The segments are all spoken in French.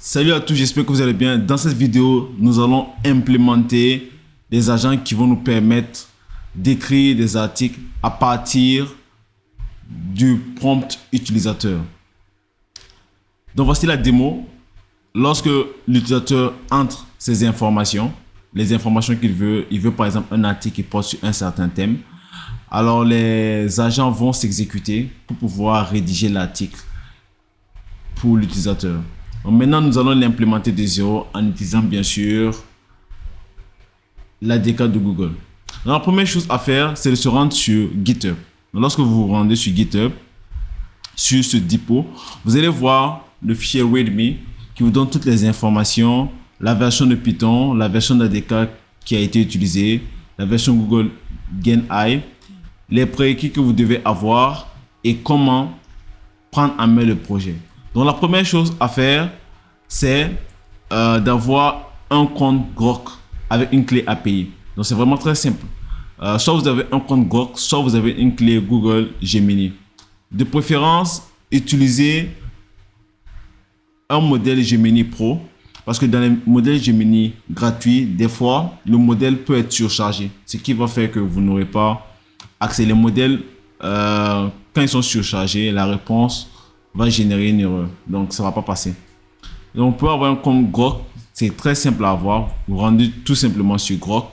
Salut à tous, j'espère que vous allez bien. Dans cette vidéo, nous allons implémenter des agents qui vont nous permettre d'écrire des articles à partir du prompt utilisateur. Donc voici la démo. Lorsque l'utilisateur entre ses informations, les informations qu'il veut, il veut par exemple un article qui porte sur un certain thème, alors les agents vont s'exécuter pour pouvoir rédiger l'article pour l'utilisateur. Maintenant, nous allons l'implémenter de zéro en utilisant bien sûr l'ADK de Google. Donc, la première chose à faire, c'est de se rendre sur GitHub. Donc, lorsque vous vous rendez sur GitHub, sur ce dépôt, vous allez voir le fichier README qui vous donne toutes les informations, la version de Python, la version d'ADK qui a été utilisée, la version Google GenAI, les prérequis que vous devez avoir et comment prendre en main le projet. Donc la première chose à faire, c'est d'avoir un compte Grok avec une clé API. Donc c'est vraiment très simple. Soit vous avez un compte Grok, soit vous avez une clé Google Gemini. De préférence, utilisez un modèle Gemini Pro. Parce que dans les modèles Gemini gratuits, des fois, le modèle peut être surchargé. Ce qui va faire que vous n'aurez pas accès. Les modèles, quand ils sont surchargés, la réponse va générer une erreur. Donc, ça ne va pas passer. Donc, pour avoir un compte Grok, c'est très simple à avoir. Vous rendez tout simplement sur Grok.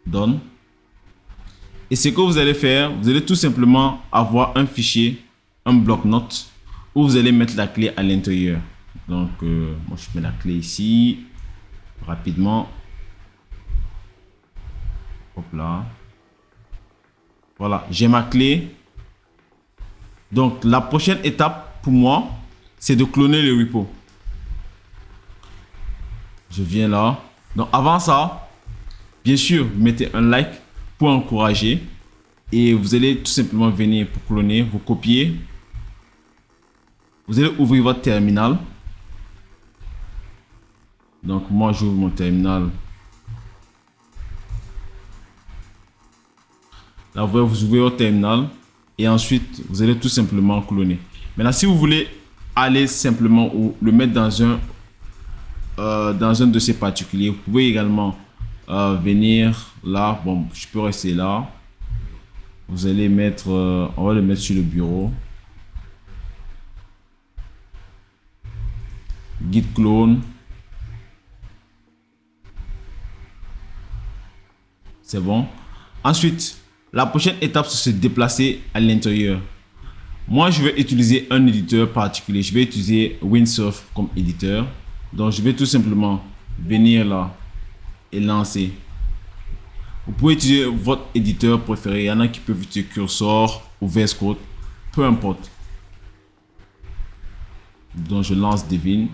Donne. Et ce que vous allez faire, vous allez tout simplement avoir un fichier, un bloc-notes, où vous allez mettre la clé à l'intérieur. Donc, moi je mets la clé ici, rapidement. Hop là. Voilà, j'ai ma clé. Donc, la prochaine étape pour moi, c'est de cloner le repo. Je viens là. Donc, avant ça, bien sûr, mettez un like pour encourager et vous allez tout simplement venir pour cloner, vous copiez. Vous allez ouvrir votre terminal. Donc, moi, j'ouvre mon terminal. Là, vous ouvrez votre terminal et ensuite, vous allez tout simplement cloner. Maintenant, si vous voulez aller simplement ou le mettre dans un dossier particulier, vous pouvez également venir là. Bon, je peux rester là. Vous allez mettre, on va le mettre sur le bureau. Git clone. C'est bon. Ensuite, la prochaine étape, c'est se déplacer à l'intérieur. Moi, je vais utiliser un éditeur particulier. Je vais utiliser Windsurf comme éditeur. Donc, je vais tout simplement venir là et lancer. Vous pouvez utiliser votre éditeur préféré. Il y en a qui peuvent utiliser Cursor ou VS Code. Peu importe. Donc, je lance Devin.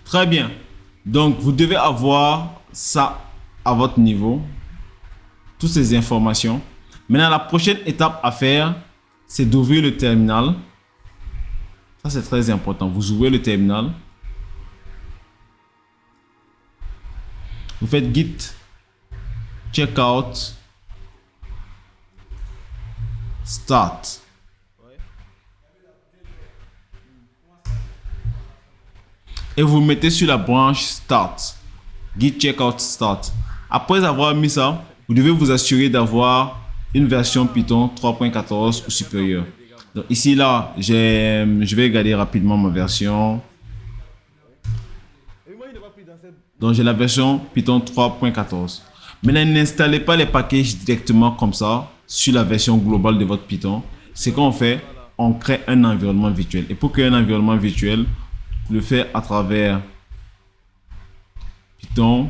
Très bien. Donc, vous devez avoir ça à votre niveau. Toutes ces informations. Maintenant, la prochaine étape à faire, c'est d'ouvrir le terminal. Ça, c'est très important. Vous ouvrez le terminal. Vous faites git checkout start. et vous mettez sur la branche Start. Git Checkout Start. Après avoir mis ça, vous devez vous assurer d'avoir une version Python 3.14 ou supérieure. Donc ici, là, je vais regarder rapidement ma version. Donc j'ai la version Python 3.14. Maintenant, n'installez pas les packages directement comme ça sur la version globale de votre Python. C'est qu'on fait, on crée un environnement virtuel. Et pour créer un environnement virtuel, le fait à travers Python.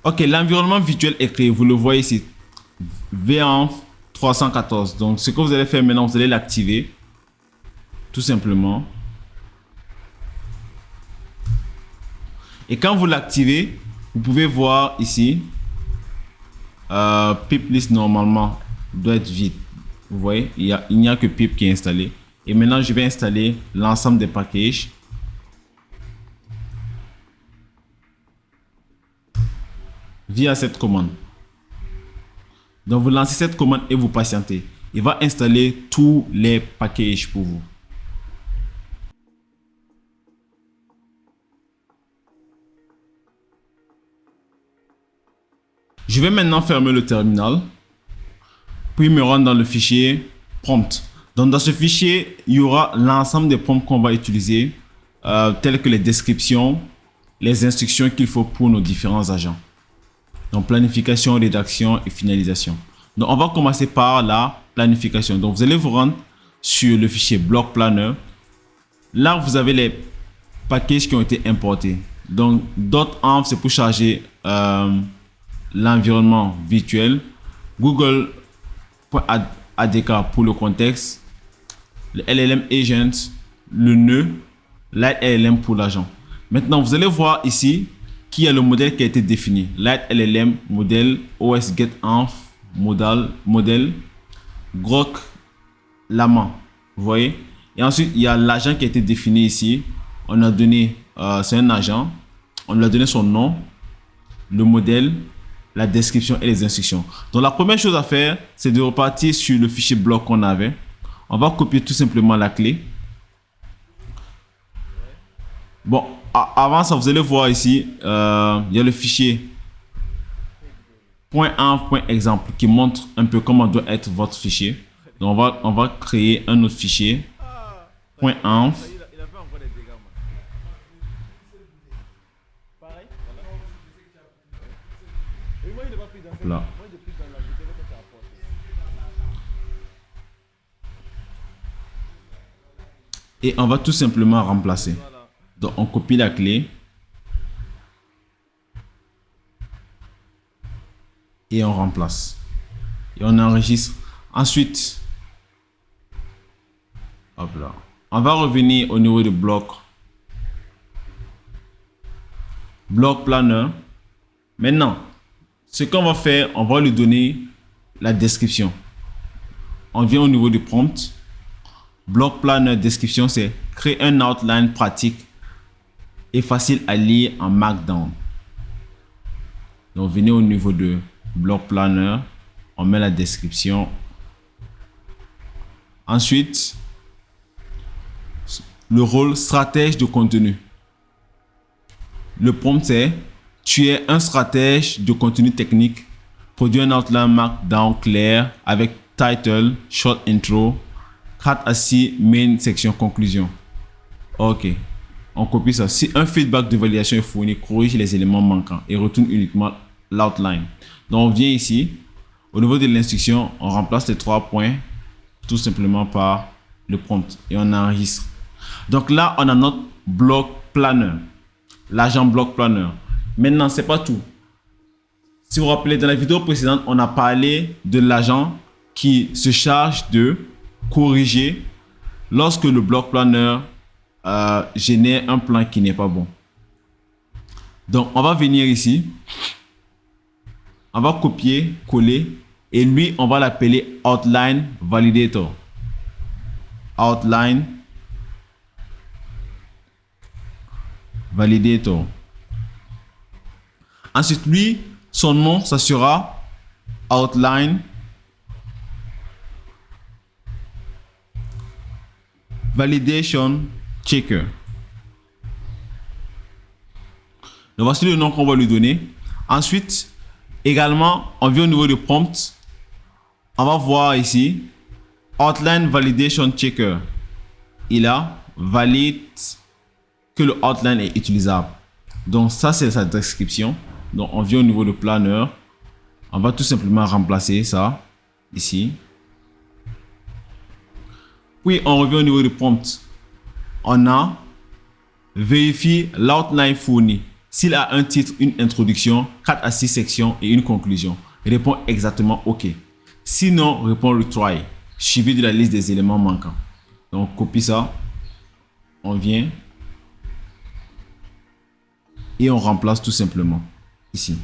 Ok, l'environnement virtuel est créé. Vous le voyez ici. VEnv 314. Donc, ce que vous allez faire maintenant, vous allez l'activer. Tout simplement. Et quand vous l'activez, vous pouvez voir ici. Pip list normalement doit être vide. Vous voyez, il n'y a que pip qui est installé. Et maintenant, je vais installer l'ensemble des packages. Via cette commande. Donc vous lancez cette commande et vous patientez. Il va installer tous les packages pour vous. Je vais maintenant fermer le terminal. Puis me rendre dans le fichier prompt. Donc dans ce fichier, il y aura l'ensemble des prompts qu'on va utiliser, tels que les descriptions, les instructions qu'il faut pour nos différents agents. Donc, planification, rédaction et finalisation. Donc, on va commencer par la planification. Donc, vous allez vous rendre sur le fichier Block Planner. Là, vous avez les packages qui ont été importés. Donc, .env, c'est pour charger l'environnement virtuel. Google.adk pour le contexte. Le LLM Agent, le nœud, LightLLM pour l'agent. Maintenant, vous allez voir ici qui est le modèle qui a été défini. LightLLM, modèle, OS-Get-Env, modèle, Grok, Llama. Vous voyez? Et ensuite, il y a l'agent qui a été défini ici. On a donné, c'est un agent. On lui a donné son nom, le modèle, la description et les instructions. Donc, la première chose à faire, c'est de repartir sur le fichier bloc qu'on avait. On va copier tout simplement la clé. Bon, avant ça, vous allez voir ici, il y a le fichier .env.exemple qui montre un peu comment doit être votre fichier. Donc, on va créer un autre fichier .env. Là. Et on va tout simplement remplacer. Donc, on copie la clé. Et on remplace. Et on enregistre. Ensuite, hop là. On va revenir au niveau du bloc. Block Planner. Maintenant, ce qu'on va faire, on va lui donner la description. On vient au niveau du prompt. Block Planner description, c'est créer un outline pratique et facile à lire en Markdown. Donc, venez au niveau de Block Planner, on met la description. Ensuite, le rôle stratège de contenu. Le prompt c'est: tu es un stratège de contenu technique, produis un outline Markdown clair avec title, short intro, 4 à 6 main section conclusion. Ok, on copie ça. Si un feedback de validation est fourni, corrige les éléments manquants et retourne uniquement l'outline. Donc on vient ici, au niveau de l'instruction, on remplace les 3 points tout simplement par le prompt et on enregistre. Donc là, on a notre block planner, l'agent block planner. Maintenant, c'est pas tout. Si vous vous rappelez, dans la vidéo précédente, on a parlé de l'agent qui se charge de corriger lorsque le block planner génère un plan qui n'est pas bon. Donc, on va venir ici. On va copier, coller Et lui, on va l'appeler outline validator. Outline validator. Ensuite, lui, son nom, ça sera outline validation checker. Donc, voici le nom qu'on va lui donner. Ensuite, également, on vient au niveau du prompt. On va voir ici, outline validation checker. Il a valide que le outline est utilisable. Donc, ça, c'est sa description. Donc, on vient au niveau de planner. On va tout simplement remplacer ça ici. Puis, on revient au niveau du prompt. On a vérifié l'outline fourni. S'il a un titre, une introduction, 4 à 6 sections et une conclusion, répond exactement OK. Sinon, répond retry, suivi de la liste des éléments manquants. Donc, copie ça. On vient et on remplace tout simplement ici.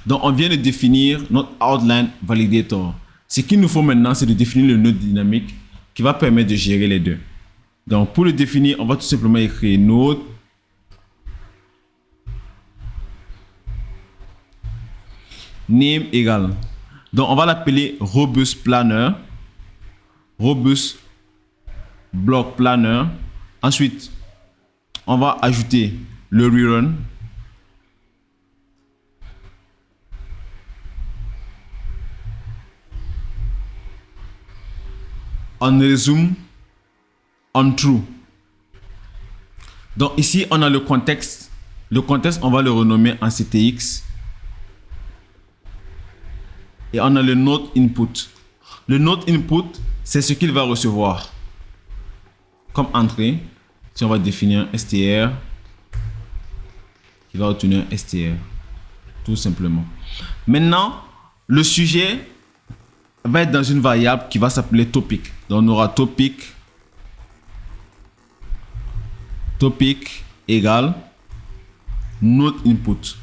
Donc, on vient de définir notre outline validator. Ce qu'il nous faut maintenant, c'est de définir le node dynamique qui va permettre de gérer les deux. Donc, pour le définir, on va tout simplement écrire node name égal. Donc, on va l'appeler robust planner, robust block planner. Ensuite, on va ajouter le rerun. On resume on true. Donc ici, on a le contexte. Le contexte, on va le renommer en CTX. Et on a le node input. Le node input, c'est ce qu'il va recevoir comme entrée. Si on va définir un str, il va obtenir un str. Tout simplement. Maintenant, le sujet va être dans une variable qui va s'appeler topic. Donc on aura topic égale node input.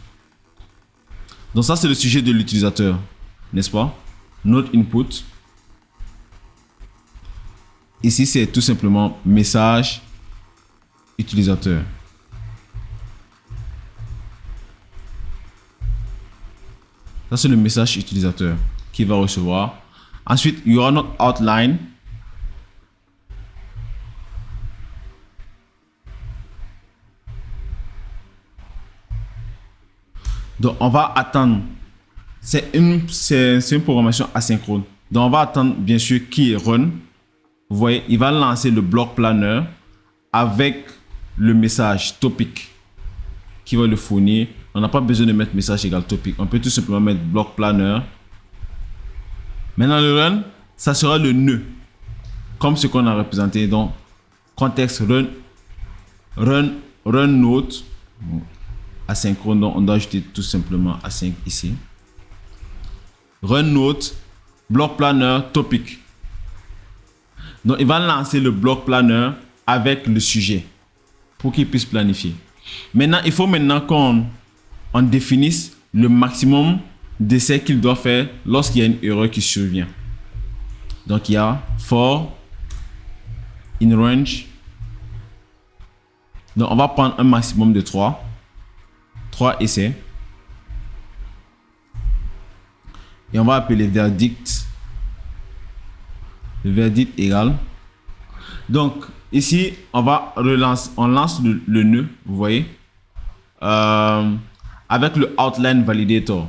Donc ça, c'est le sujet de l'utilisateur, n'est-ce pas? Node input. Ici, c'est tout simplement message utilisateur. Ça, c'est le message utilisateur qu'il va recevoir. Ensuite, il y aura notre outline. Donc, on va attendre. C'est une programmation asynchrone. Donc, on va attendre, bien sûr, qui est run. Vous voyez, il va lancer le block planner avec le message topic qui va le fournir. On n'a pas besoin de mettre message égal topic. On peut tout simplement mettre block planner. Maintenant, le run, ça sera le nœud, comme ce qu'on a représenté. Donc, contexte run node asynchrone. Donc, on doit ajouter tout simplement async ici. Run node, block planner, topic. Donc, il va lancer le block planner avec le sujet pour qu'il puisse planifier. Maintenant, il faut qu'on définisse le maximum d'essais qu'il doit faire lorsqu'il y a une erreur qui survient. Donc, il y a for in range. Donc, on va prendre un maximum de 3 essais. Et on va appeler verdict. Le verdict égal. Donc, ici, on lance le nœud, vous voyez, avec le outline validator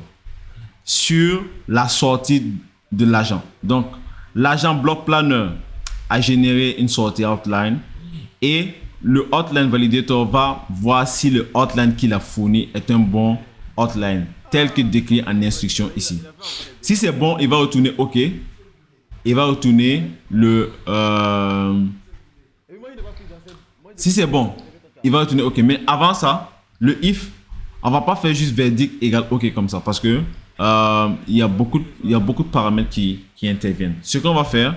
sur la sortie de l'agent. Donc, l'agent block planner a généré une sortie outline et le outline validator va voir si le outline qu'il a fourni est un bon outline, tel que décrit en instruction ici. Si c'est bon, il va retourner OK. Il va retourner le... si c'est bon, il va retourner OK. Mais avant ça, le if, on va pas faire juste verdict égale OK comme ça. Parce que il y a beaucoup de paramètres qui interviennent. Ce qu'on va faire,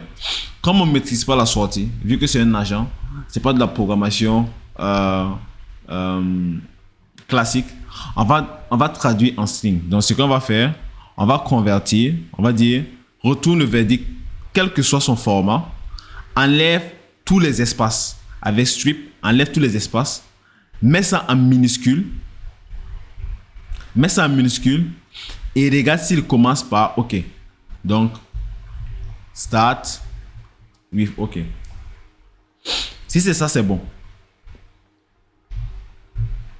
comme on ne maîtrise pas la sortie, vu que c'est un agent, c'est pas de la programmation classique, on va traduire en string. Donc ce qu'on va faire, on va convertir, on va dire retourne le verdict, quel que soit son format, enlève tous les espaces. Avec strip, enlève tous les espaces, mets ça en minuscule, et regarde s'il commence par OK. Donc, start with OK. Si c'est ça, c'est bon.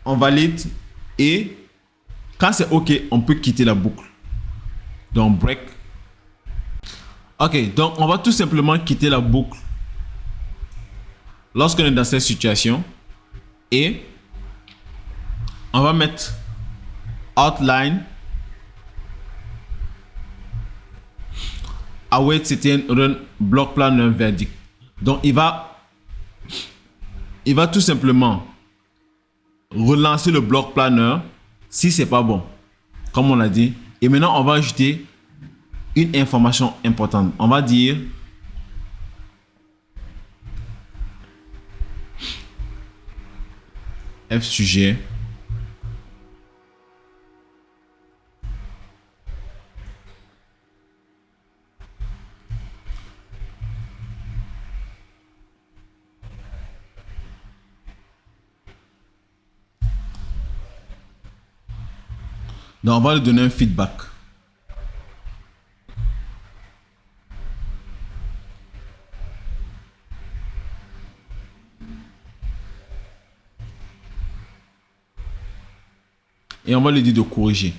On valide et quand c'est OK, on peut quitter la boucle. Donc, break. OK, donc on va tout simplement quitter la boucle lorsqu'on est dans cette situation et on va mettre outline await certain run block planner verdict. Donc il va tout simplement relancer le block planner si c'est pas bon, comme on l'a dit. Et maintenant on va ajouter une information importante. On va dire F sujet donc on va lui donner un feedback. Et on va lui dire de corriger.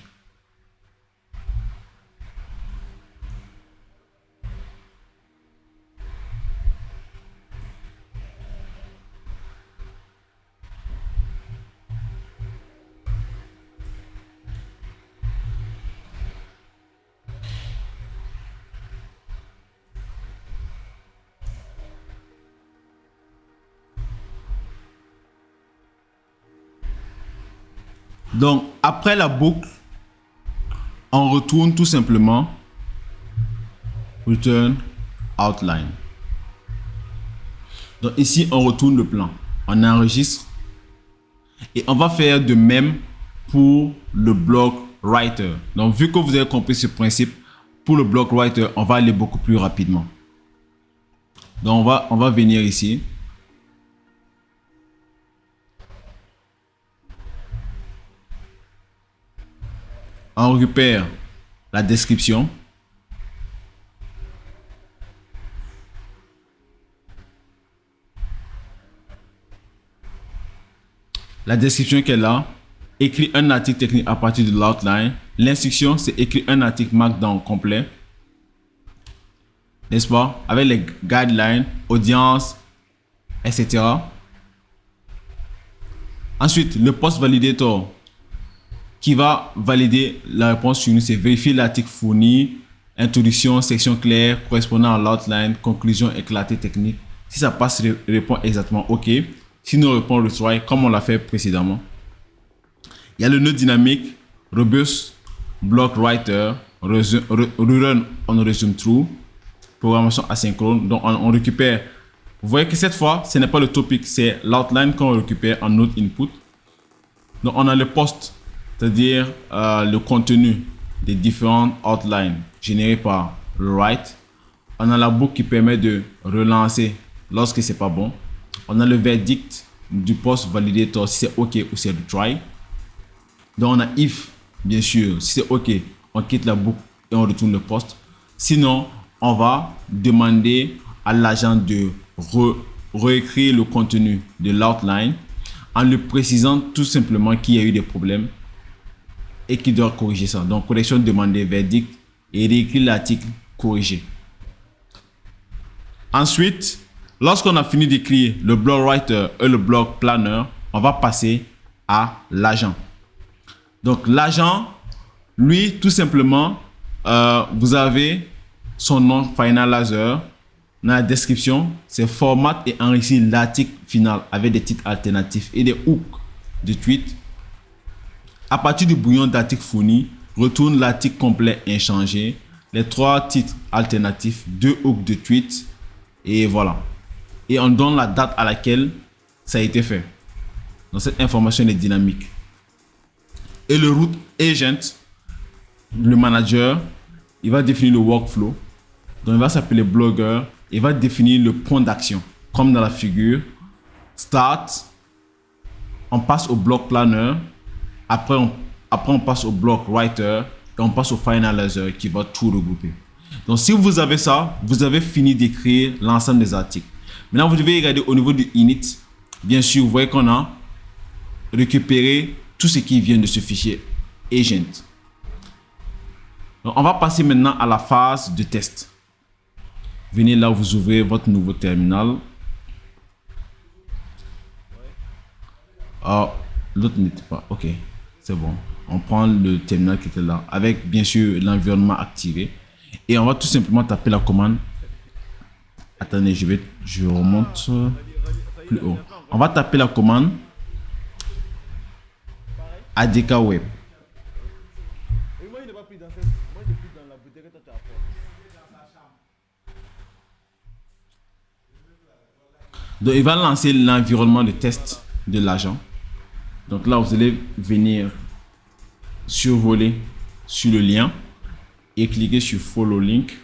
Donc, après la boucle, on retourne tout simplement return outline. Donc ici, on retourne le plan. On enregistre et on va faire de même pour le block writer. Donc, vu que vous avez compris ce principe, pour le block writer, on va aller beaucoup plus rapidement. Donc, on va venir ici. On récupère la description. La description qui est là, écrit un article technique à partir de l'outline. L'instruction, c'est écrire un article Markdown complet. N'est-ce pas? Avec les guidelines, audience, etc. Ensuite, le post validator qui va valider la réponse sur nous, c'est vérifier l'article fourni, introduction, section claire, correspondant à l'outline, conclusion éclatée technique. Si ça passe, répond exactement OK. Sinon, répond retry comme on l'a fait précédemment. Il y a le nœud dynamique, robust, block writer, rerun on resume true, programmation asynchrone. Donc, on récupère. Vous voyez que cette fois, ce n'est pas le topic, c'est l'outline qu'on récupère en notre input. Donc, on a le post, c'est-à-dire le contenu des différentes outlines générées par le write. On a la boucle qui permet de relancer lorsque c'est pas bon. On a le verdict du post validator si c'est OK ou c'est retry. Donc on a if, bien sûr, si c'est OK, on quitte la boucle et on retourne le post. Sinon, on va demander à l'agent de réécrire le contenu de l'outline en lui précisant tout simplement qu'il y a eu des problèmes et qu'il doit corriger ça. Donc, correction demandée, verdict et réécrire l'article corrigé. Ensuite, lorsqu'on a fini d'écrire le block writer et le block planner, on va passer à l'agent. Donc, l'agent, lui, tout simplement, vous avez son nom finalizer. Dans la description, c'est format et enrichir l'article final avec des titres alternatifs et des hooks de tweet. À partir du brouillon d'article fourni, retourne l'article complet inchangé, les 3 titres alternatifs, 2 hooks de tweet et voilà. Et on donne la date à laquelle ça a été fait. Donc cette information est dynamique. Et le root agent, le manager, il va définir le workflow. Donc, il va s'appeler blogueur. Il va définir le point d'action. Comme dans la figure. Start. On passe au block planner. Après, on passe au block writer. Et on passe au finalizer qui va tout regrouper. Donc, si vous avez ça, vous avez fini d'écrire l'ensemble des articles. Maintenant, vous devez regarder au niveau du init. Bien sûr, vous voyez qu'on a récupéré tout ce qui vient de ce fichier agent. Donc, on va passer maintenant à la phase de test. Venez là, vous ouvrez votre nouveau terminal. Ah, l'autre n'était pas. Ok, c'est bon. On prend le terminal qui était là, avec bien sûr l'environnement activé. Et on va tout simplement taper la commande. Attendez, je remonte plus haut. On va taper la commande ADK Web. Donc, il va lancer l'environnement de test de l'agent. Donc là, vous allez venir survoler sur le lien et cliquer sur Follow Link.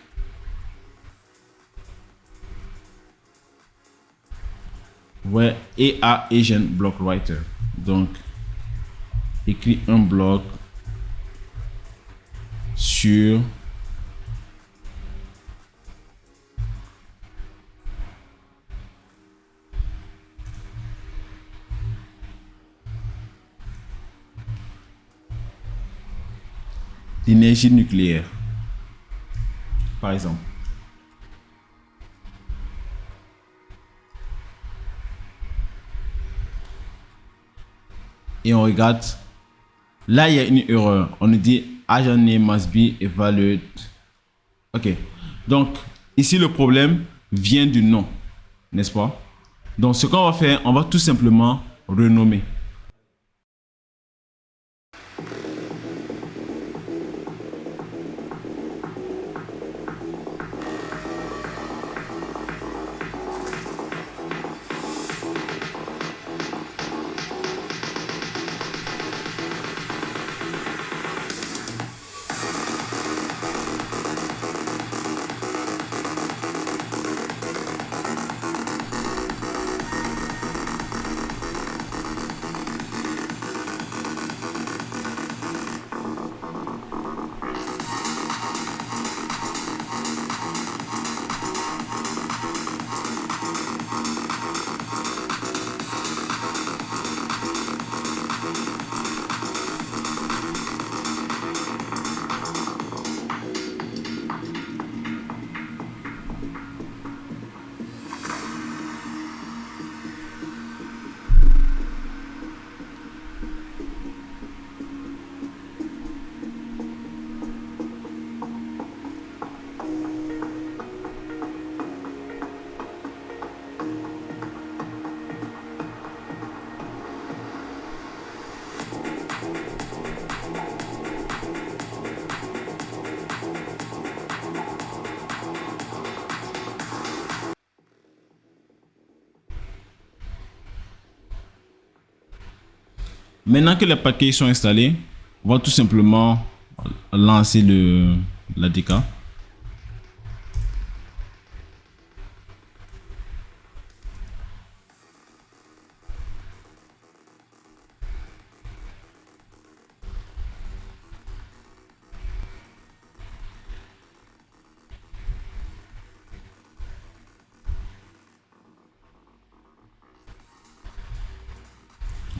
Ouais, et à Agent Block Writer. Donc, écrit un bloc sur l'énergie nucléaire, par exemple. Et on regarde. Là, il y a une erreur. On nous dit agent name must be evaluated. Ok. Donc, ici, le problème vient du nom, n'est-ce pas? Donc, ce qu'on va faire, on va tout simplement renommer. Maintenant que les paquets sont installés, on va tout simplement lancer l'ADK.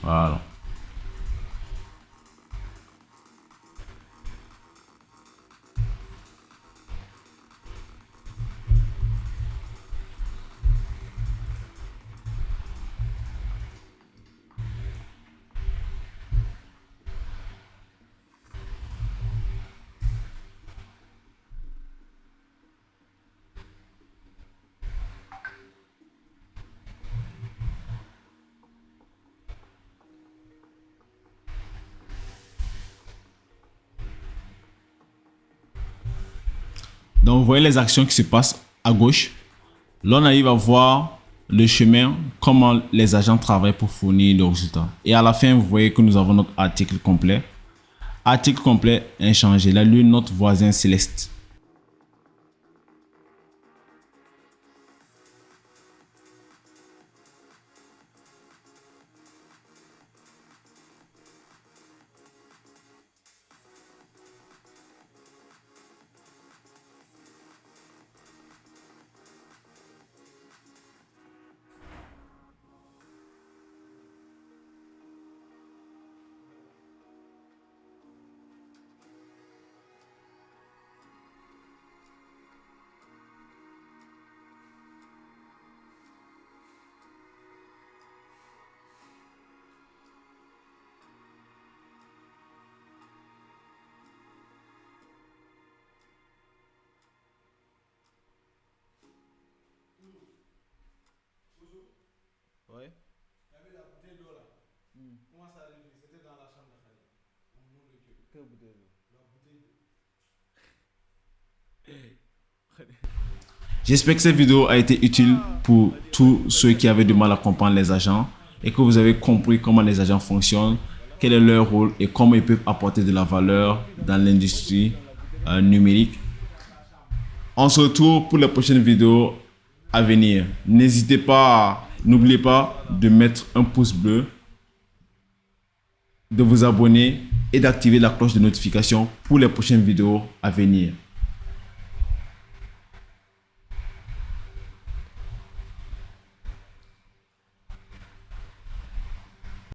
Voilà. Donc, vous voyez les actions qui se passent à gauche. Là, on arrive à voir le chemin, comment les agents travaillent pour fournir le résultat. Et à la fin, vous voyez que nous avons notre article complet. Article complet inchangé. Là, lui, notre voisin Céleste. Ouais. Il y avait la bouteille d'eau là. Comment ça arrive? C'était dans la chambre de Khalid. Au nom de Dieu. Quelle bouteille d'eau? La bouteille d'eau. J'espère que cette vidéo a été utile pour tous ceux qui avaient du mal à comprendre les agents et que vous avez compris comment les agents fonctionnent, quel est leur rôle et comment ils peuvent apporter de la valeur dans l'industrie numérique. On se retrouve pour la prochaine vidéo à venir. N'hésitez pas, n'oubliez pas de mettre un pouce bleu, de vous abonner et d'activer la cloche de notification pour les prochaines vidéos à venir.